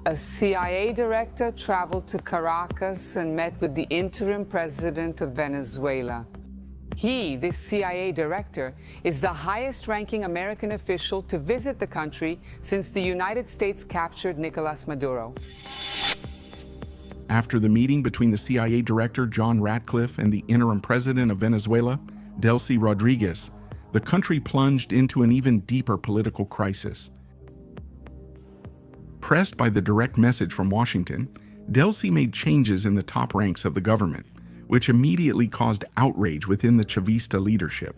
a CIA director traveled to Caracas and met with the interim president of Venezuela. He, this CIA director, is the highest-ranking American official to visit the country since the United States captured Nicolas Maduro. After the meeting between the CIA director, John Ratcliffe, and the interim president of Venezuela, Delcy Rodríguez, the country plunged into an even deeper political crisis. Pressed by the direct message from Washington, Delcy made changes in the top ranks of the government, which immediately caused outrage within the Chavista leadership.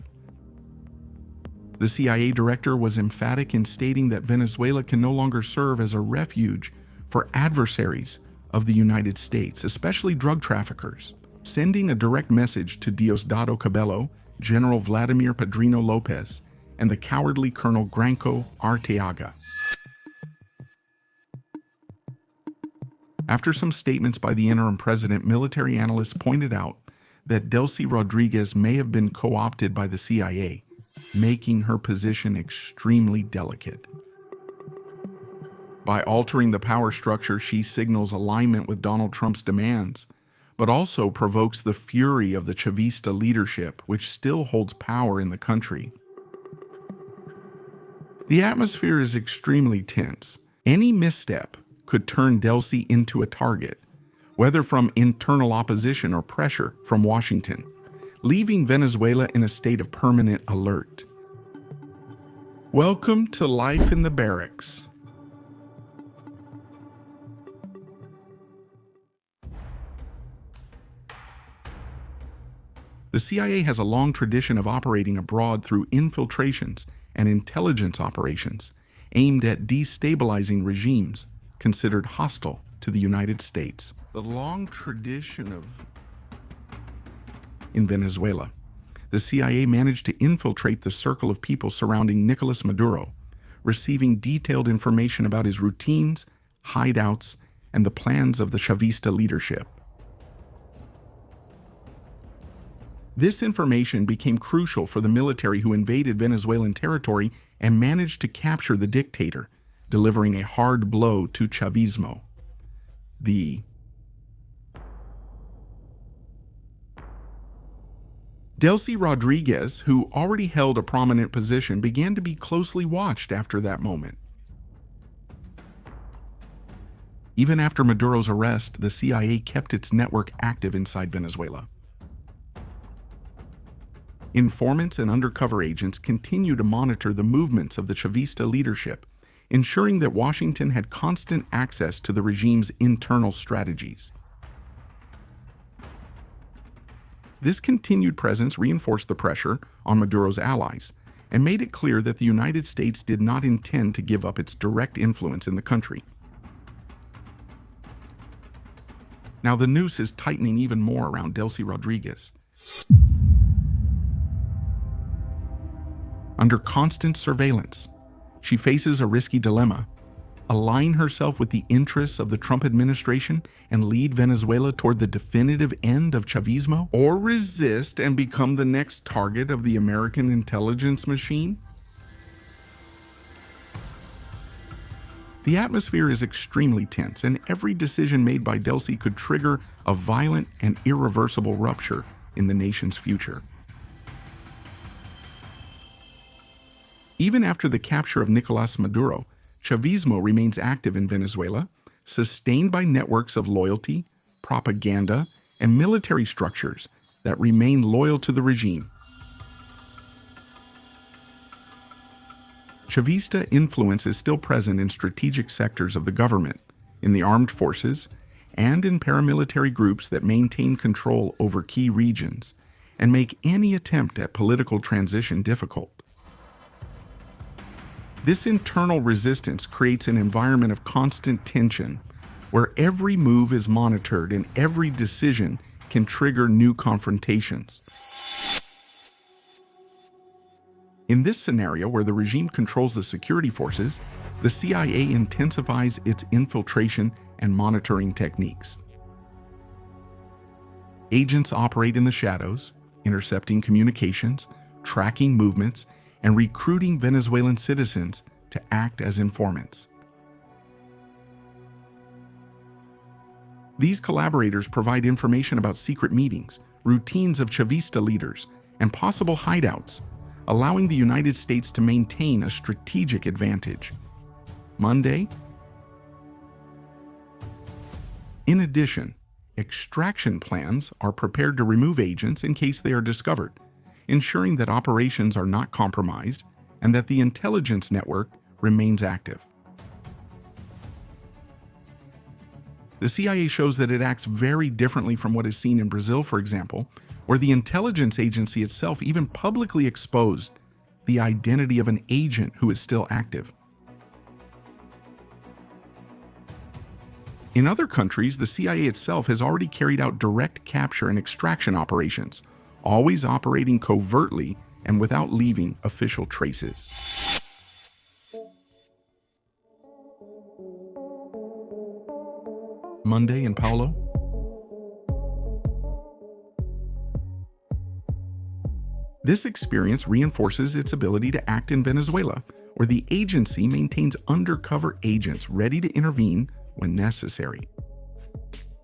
The CIA director was emphatic in stating that Venezuela can no longer serve as a refuge for adversaries of the United States, especially drug traffickers, sending a direct message to Diosdado Cabello, General Vladimir Padrino Lopez, and the cowardly Colonel Granco Arteaga. After some statements by the interim president, military analysts pointed out that Delcy Rodríguez may have been co-opted by the CIA, making her position extremely delicate. By altering the power structure, she signals alignment with Donald Trump's demands, but also provokes the fury of the Chavista leadership, which still holds power in the country. The atmosphere is extremely tense. Any misstep could turn Delcy into a target, whether from internal opposition or pressure from Washington, leaving Venezuela in a state of permanent alert. Welcome to life in the barracks. The CIA has a long tradition of operating abroad through infiltrations and intelligence operations aimed at destabilizing regimes considered hostile to the United States. The long tradition in Venezuela, the CIA managed to infiltrate the circle of people surrounding Nicolas Maduro, receiving detailed information about his routines, hideouts, and the plans of the Chavista leadership. This information became crucial for the military who invaded Venezuelan territory and managed to capture the dictator, delivering a hard blow to Chavismo. Delcy Rodríguez, who already held a prominent position, began to be closely watched after that moment. Even after Maduro's arrest, the CIA kept its network active inside Venezuela. Informants and undercover agents continue to monitor the movements of the Chavista leadership, ensuring that Washington had constant access to the regime's internal strategies. This continued presence reinforced the pressure on Maduro's allies and made it clear that the United States did not intend to give up its direct influence in the country. Now the noose is tightening even more around Delcy Rodríguez. Under constant surveillance, she faces a risky dilemma: align herself with the interests of the Trump administration and lead Venezuela toward the definitive end of Chavismo, or resist and become the next target of the American intelligence machine? The atmosphere is extremely tense, and every decision made by Delcy could trigger a violent and irreversible rupture in the nation's future. Even after the capture of Nicolas Maduro, Chavismo remains active in Venezuela, sustained by networks of loyalty, propaganda, and military structures that remain loyal to the regime. Chavista influence is still present in strategic sectors of the government, in the armed forces, and in paramilitary groups that maintain control over key regions and make any attempt at political transition difficult. This internal resistance creates an environment of constant tension, where every move is monitored and every decision can trigger new confrontations. In this scenario, where the regime controls the security forces, the CIA intensifies its infiltration and monitoring techniques. Agents operate in the shadows, intercepting communications, tracking movements, and recruiting Venezuelan citizens to act as informants. These collaborators provide information about secret meetings, routines of Chavista leaders, and possible hideouts, allowing the United States to maintain a strategic advantage. Monday. In addition, extraction plans are prepared to remove agents in case they are discovered, ensuring that operations are not compromised and that the intelligence network remains active. The CIA shows that it acts very differently from what is seen in Brazil, for example, where the intelligence agency itself even publicly exposed the identity of an agent who is still active. In other countries, the CIA itself has already carried out direct capture and extraction operations, always operating covertly and without leaving official traces. Monday in Paulo. This experience reinforces its ability to act in Venezuela, where the agency maintains undercover agents ready to intervene when necessary.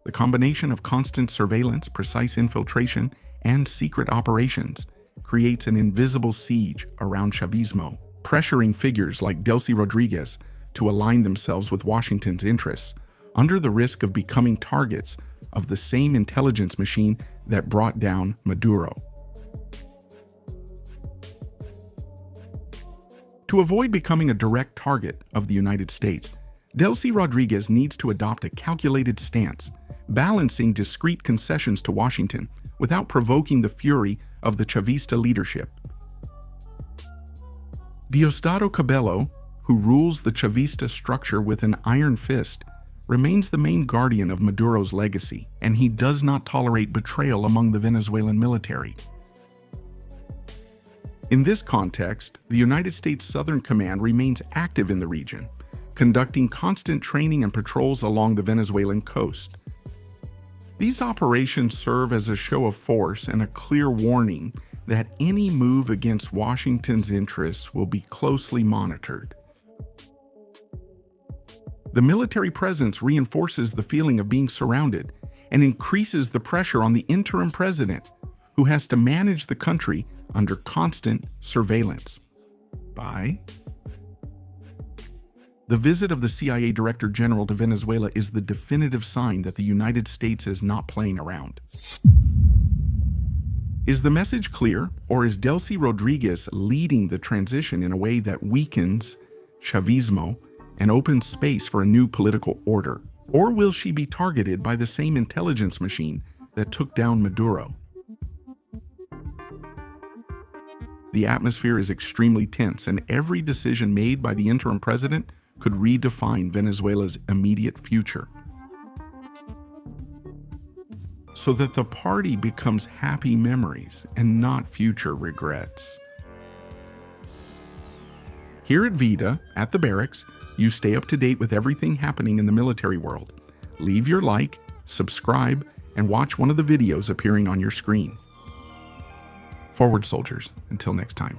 The combination of constant surveillance, precise infiltration, and secret operations creates an invisible siege around Chavismo, pressuring figures like Delcy Rodríguez to align themselves with Washington's interests, under the risk of becoming targets of the same intelligence machine that brought down Maduro. To avoid becoming a direct target of the United States, Delcy Rodríguez needs to adopt a calculated stance, balancing discreet concessions to Washington without provoking the fury of the Chavista leadership. Diosdado Cabello, who rules the Chavista structure with an iron fist, remains the main guardian of Maduro's legacy, and he does not tolerate betrayal among the Venezuelan military. In this context, the United States Southern Command remains active in the region, conducting constant training and patrols along the Venezuelan coast. These operations serve as a show of force and a clear warning that any move against Washington's interests will be closely monitored. The military presence reinforces the feeling of being surrounded and increases the pressure on the interim president, who has to manage the country under constant surveillance. The visit of the CIA Director General to Venezuela is the definitive sign that the United States is not playing around. Is the message clear, or is Delcy Rodríguez leading the transition in a way that weakens Chavismo and opens space for a new political order? Or will she be targeted by the same intelligence machine that took down Maduro? The atmosphere is extremely tense, and every decision made by the interim president could redefine Venezuela's immediate future. So that the party becomes happy memories and not future regrets. Here at Vida, at the barracks, you stay up to date with everything happening in the military world. Leave your like, subscribe, and watch one of the videos appearing on your screen. Forward, soldiers. Until next time.